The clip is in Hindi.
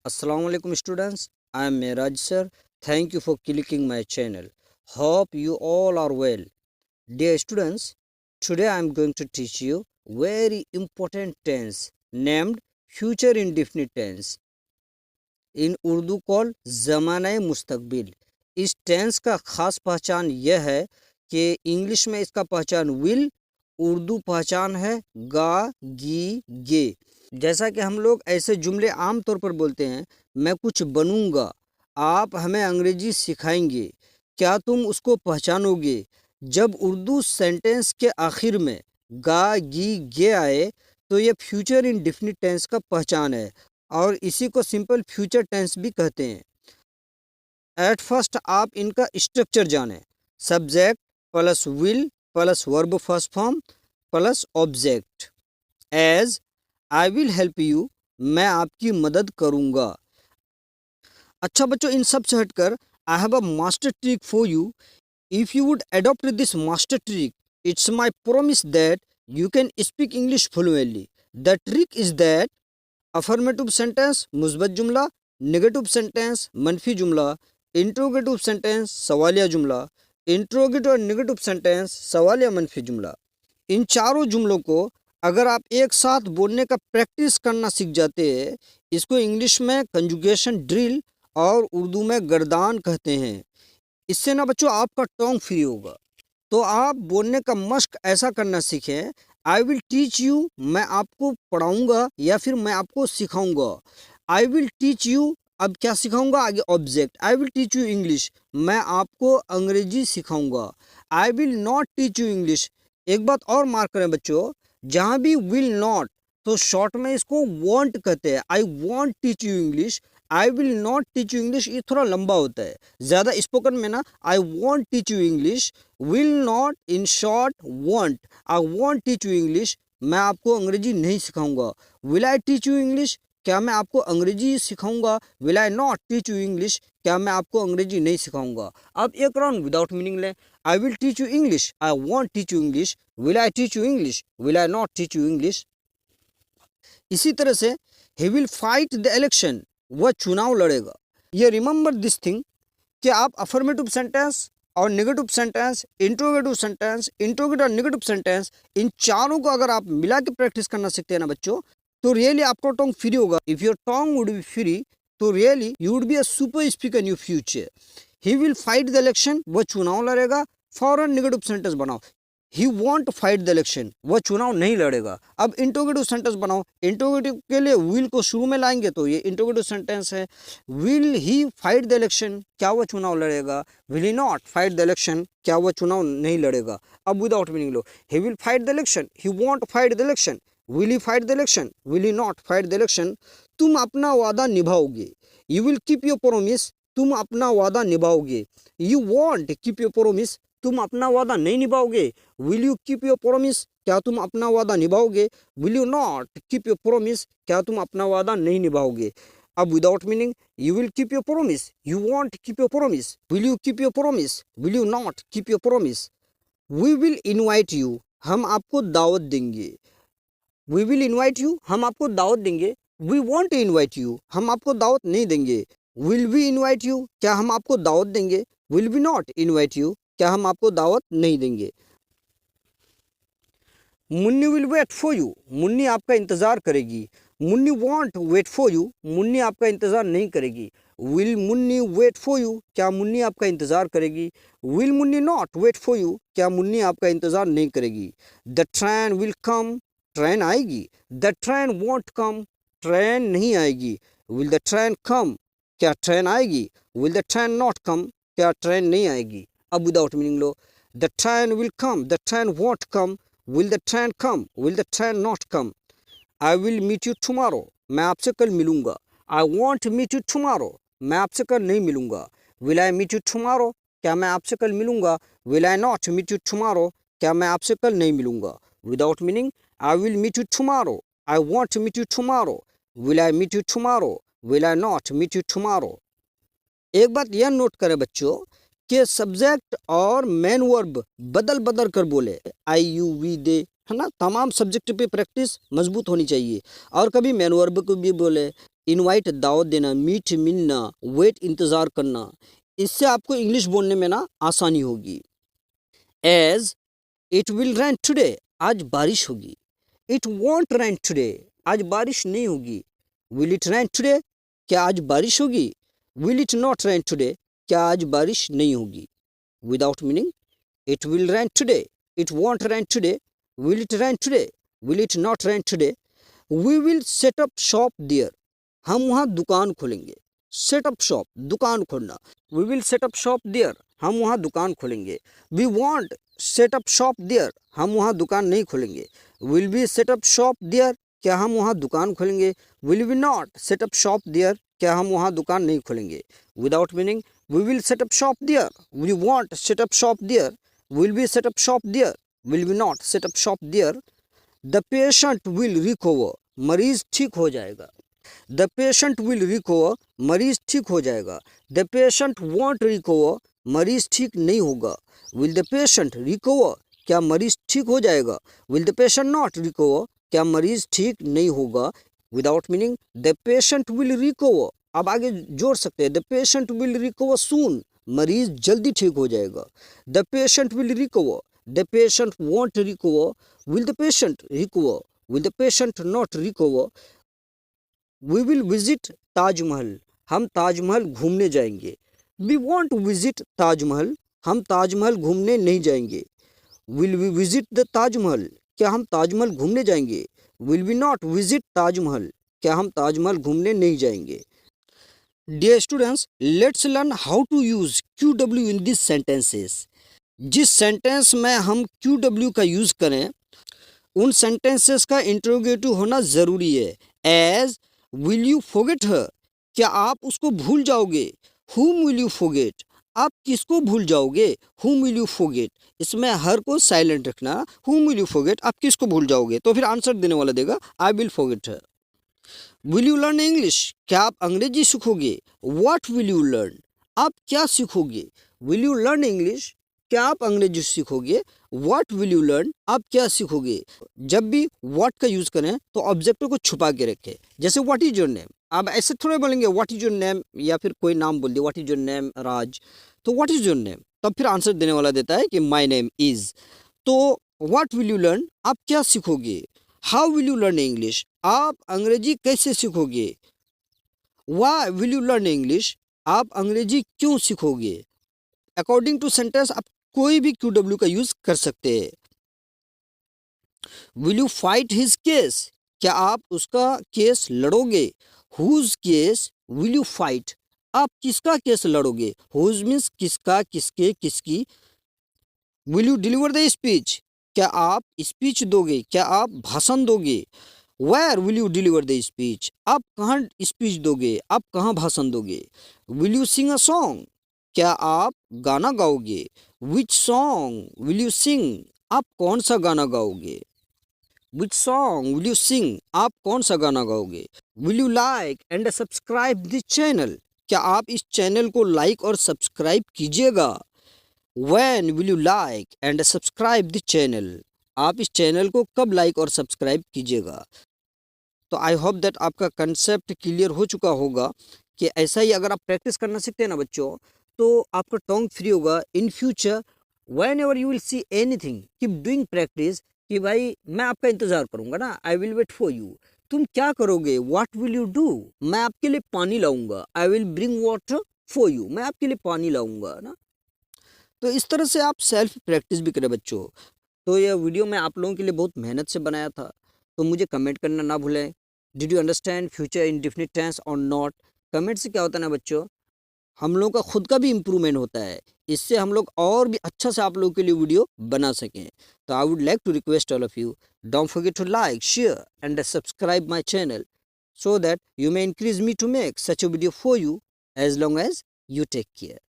Assalamu alaikum students. I am Miraj sir. Thank you for clicking my channel. Hope you all are well. Dear students, today I am going to teach you very important tense named future indefinite tense. In Urdu called ज़माना मुस्तकबिल. इस टेंस का ख़ास पहचान यह है कि इंग्लिश में इसका पहचान विल, उर्दू पहचान है गा, गी, गे। जैसा कि हम लोग ऐसे जुमले आम तौर पर बोलते हैं, मैं कुछ बनूंगा, आप हमें अंग्रेजी सिखाएंगे, क्या तुम उसको पहचानोगे। जब उर्दू सेंटेंस के आखिर में गा, गी, गे आए तो ये फ्यूचर इंडेफिनिट टेंस का पहचान है और इसी को सिंपल फ्यूचर टेंस भी कहते हैं। एट फर्स्ट आप इनका स्ट्रक्चर जानें। Subject plus will plus verb first form plus object. As I will help you, मैं आपकी मदद करूंगा। अच्छा बच्चों, इन सब से हटकर I have a master trick for you. If you would adopt this master trick, it's my promise that you can speak English fluently. The trick is that affirmative sentence मुस्बत जुमला, नेगेटिव सेंटेंस मनफी जुमला, इंट्रोगेटिव सेंटेंस सवालिया जुमला, इंट्रोगेटिव और नेगेटिव सेंटेंस सवालिया मनफी जुमला। इन चारों जुमलों को अगर आप एक साथ बोलने का प्रैक्टिस करना सीख जाते हैं, इसको इंग्लिश में कंजुगेशन ड्रिल और उर्दू में गर्दान कहते हैं। इससे ना बच्चों आपका टोंग फ्री होगा। तो आप बोलने का मश्क ऐसा करना सीखें। आई विल टीच यू, मैं आपको पढ़ाऊंगा या फिर मैं आपको सिखाऊंगा। आई विल टीच यू, अब क्या सिखाऊंगा, आगे object. I will teach you English, मैं आपको अंग्रेजी सिखाऊंगा। I will not teach you English. एक बात और मार्क करें बच्चों, जहाँ भी विल नॉट तो शॉर्ट में इसको वॉन्ट कहते हैं। I want teach you English, I will not teach you English, ये थोड़ा लंबा होता है। ज़्यादा स्पोकन में ना I want teach you English, will not, in short want. I want teach you English, मैं आपको अंग्रेजी नहीं सिखाऊंगा। Will I teach you English, क्या मैं आपको अंग्रेजी सिखाऊंगा। Will I not teach you English, क्या मैं आपको अंग्रेजी नहीं सिखाऊंगा। अब एक राउंड विदाउट मीनिंग लें। I will teach you English, I want teach you English, will I teach you English, will I not teach you English. इसी तरह से ही विल फाइट द इलेक्शन, वह चुनाव लड़ेगा। ये रिमेंबर दिस थिंग कि आप अफर्मेटिव सेंटेंस और negative sentence, interrogative sentence, interrogative और नेगेटिव सेंटेंस, इन चारों को अगर आप मिला के प्रैक्टिस करना सीखते हैं ना बच्चों, तो रियली आपका टोंग फ्री होगा। If your tongue would be free, तो really you would be a super speaker in your future. He will fight the election, वह चुनाव लड़ेगा। फॉरन नेगेटिव सेंटेंस बनाओ। He won't fight the election, वह चुनाव नहीं लड़ेगा। अब इंट्रोगेटिव सेंटेंस बनाओ। इंट्रोगेटिव के लिए विल को शुरू में लाएंगे तो ये इंट्रोगेटिव सेंटेंस है। Will he fight the election, क्या वह चुनाव लड़ेगा। Will he not fight the election, क्या वह चुनाव नहीं लड़ेगा। अब विदाउट मीनिंग लो। He will fight the election, he won't fight the election, will he fight the election, will he not fight the election. तुम अपना वादा निभाओगे। You will keep your promise, तुम अपना वादा निभाओगे। You won't keep your promise, तुम अपना वादा नहीं निभाओगे। Will you keep your promise, क्या तुम अपना वादा निभाओगे। Will you not keep your promise, क्या तुम अपना वादा नहीं निभाओगे। अब without meaning, you will keep your promise, you won't keep your promise, will you keep your promise, will you not keep your promise. We will invite you, हम आपको दावत देंगे। वी विल इनवाइट यू, हम आपको दावत देंगे। We want to invite you, हम आपको दावत नहीं देंगे। विल वी इनवाइट यू, क्या हम आपको दावत देंगे। Will we not invite you, क्या हम आपको दावत नहीं देंगे। Munni will wait for you, Munni आपका इंतजार करेगी। Munni won't wait for you, Munni आपका इंतजार नहीं करेगी। Will Munni wait for you, क्या मुन्नी आपका इंतजार करेगी। Will Munni not wait for you, क्या मुन्नी आपका इंतजार नहीं करेगी। The train will come, train आएगी। The train won't come, train नहीं आएगी। विल द ट्रेन कम, क्या ट्रेन आएगी। Will the train not come, क्या ट्रेन नहीं आएगी। अब विदाउट मीनिंग लो। The train will come, the train won't come, will the train come, will the train not come. I will meet you tomorrow, मैं आपसे कल मिलूंगा। I won't meet you tomorrow, मैं आपसे कल नहीं मिलूंगा। Will I meet you tomorrow, क्या मैं आपसे कल मिलूंगा। Will I not meet you tomorrow, क्या मैं आपसे कल नहीं मिलूंगा। Without meaning, I will meet you tomorrow, I won't meet you tomorrow, will I meet you tomorrow, will I not meet you tomorrow. एक बात यह नोट करें बच्चों कि सब्जेक्ट और मेन वर्ब बदल बदल कर बोले। आई यू वी दे, है ना। तमाम सब्जेक्ट पे प्रैक्टिस मजबूत होनी चाहिए। और कभी मेन वर्ब को भी बोले, इनवाइट दावत देना, मीट मिलना, वेट इंतज़ार करना, इससे आपको इंग्लिश बोलने में ना आसानी होगी। As it will rain today, आज बारिश होगी। इट वॉन्ट रेन टुडे, आज बारिश नहीं होगी। विल इट रेन टुडे, क्या आज बारिश होगी। Will it not rain today, क्या आज बारिश नहीं होगी। Without meaning, it will rain today, it won't rain today, will it rain today, will it not rain today. We will set up shop there, हम वहाँ दुकान खोलेंगे। सेट अप शॉप, दुकान खोलना। We will set up shop there, हम वहाँ दुकान खोलेंगे। We won't set up shop there, हम वहाँ दुकान नहीं खोलेंगे। Will we set up shop there, क्या हम वहाँ दुकान खोलेंगे। Will we not set up shop there, क्या हम वहाँ दुकान नहीं खोलेंगे। Without meaning, we will set up shop there, we won't set up shop there, will we set up shop there, will we not set up shop there. The patient will recover, मरीज ठीक हो जाएगा। द पेशेंट विल रिकवर, मरीज ठीक हो जाएगा। द पेशेंट वॉन्ट रिकवर, मरीज ठीक नहीं होगा। विल द पेशेंट रिकवर, क्या मरीज ठीक हो जाएगा। Will the patient not recover, क्या मरीज ठीक नहीं होगा। Without meaning, the patient will recover, अब आगे जोड़ सकते हैं, the patient will recover soon, मरीज जल्दी ठीक हो जाएगा। The patient will recover, the patient won't recover, will the patient recover, will the patient not recover. We will visit Taj Mahal, हम ताजमहल घूमने जाएंगे। वी वॉन्ट विजिट ताजमहल, हम ताजमहल घूमने नहीं जाएंगे। Will we visit the Taj Mahal, क्या हम ताजमहल घूमने जाएंगे। Will we not visit Taj Mahal, क्या हम ताजमहल घूमने नहीं जाएंगे। Dear students, let's learn how to use QW in this sentences. जिस सेंटेंस में हम QW का यूज करें, उन सेंटेंसेस का इंट्रोगेटिव होना ज़रूरी है। As will you forget her, क्या आप उसको भूल जाओगे। हुम विल यू फॉरगेट, आप किसको भूल जाओगे। हुम विल यू फॉरगेट, इसमें हर को साइलेंट रखना। हुम विल यू फॉरगेट, आप किसको भूल जाओगे, तो फिर आंसर देने वाला देगा I will forget her. Will you learn English, क्या आप अंग्रेजी सीखोगे। व्हाट विल यू लर्न, आप क्या सीखोगे। विल यू लर्न इंग्लिश, क्या आप अंग्रेजी सीखोगे। व्हाट विल यू लर्न, आप क्या सीखोगे। जब भी व्हाट का यूज करें तो ऑब्जेक्ट को छुपा के रखें। जैसे व्हाट इज योर नेम, आप ऐसे थोड़े बोलेंगे व्हाट इज योर नेम, या फिर कोई नाम बोल दिया व्हाट इज योर नेम राज, तो व्हाट इज योर नेम, तब फिर आंसर देने वाला देता है कि माई नेम इज। तो व्हाट विल यू लर्न, आप क्या सीखोगे। How will you learn English, आप अंग्रेजी कैसे सीखोगे। Why will you learn English, आप अंग्रेजी क्यों सीखोगे। अकॉर्डिंग टू सेंटेंस आप कोई भी QW का यूज कर सकते हैं। Will you fight his case, क्या आप उसका केस लड़ोगे। Whose case will you fight, आप किसका केस लड़ोगे। हुज मीन्स किसका, किसके, किसकी। Will you deliver the speech, क्या आप स्पीच दोगे, क्या आप भाषण दोगे। Where will you deliver the speech, आप कहाँ स्पीच दोगे, आप कहाँ भाषण दोगे। Will you sing a song, क्या आप गाना गाओगे। Which song will you sing, आप कौन सा गाना गाओगे। Which song will you sing, आप कौन सा गाना गाओगे। Will you like and subscribe this channel, क्या आप इस चैनल को लाइक और सब्सक्राइब कीजिएगा। When will you like and subscribe the channel, आप इस चैनल को कब लाइक और सब्सक्राइब कीजिएगा। तो आई होप दैट आपका कंसेप्ट क्लियर हो चुका होगा कि ऐसा ही अगर आप प्रैक्टिस करना सीखते हैं ना बच्चों, तो आपका टंग फ्री होगा। In future whenever you will see anything keep doing practice, कि भाई मैं आपका इंतजार करूंगा ना, I will wait for you. तुम क्या करोगे, व्हाट विल यू डू, मैं आपके लिए पानी लाऊंगा। I will bring water for you, मैं आपके लिए पानी लाऊंगा ना। तो इस तरह से आप सेल्फ प्रैक्टिस भी करें बच्चों। तो यह वीडियो मैं आप लोगों के लिए बहुत मेहनत से बनाया था, तो मुझे कमेंट करना ना भूलें। Did you understand future indefinite tense और नॉट। कमेंट से क्या होता है ना बच्चों, हम लोगों का खुद का भी इम्प्रूवमेंट होता है, इससे हम लोग और भी अच्छा से आप लोगों के लिए वीडियो बना सकें। तो I would like to request all of you, don't forget to like, share and subscribe my channel, so that you may increase me to make such a video for you, as long as you take care.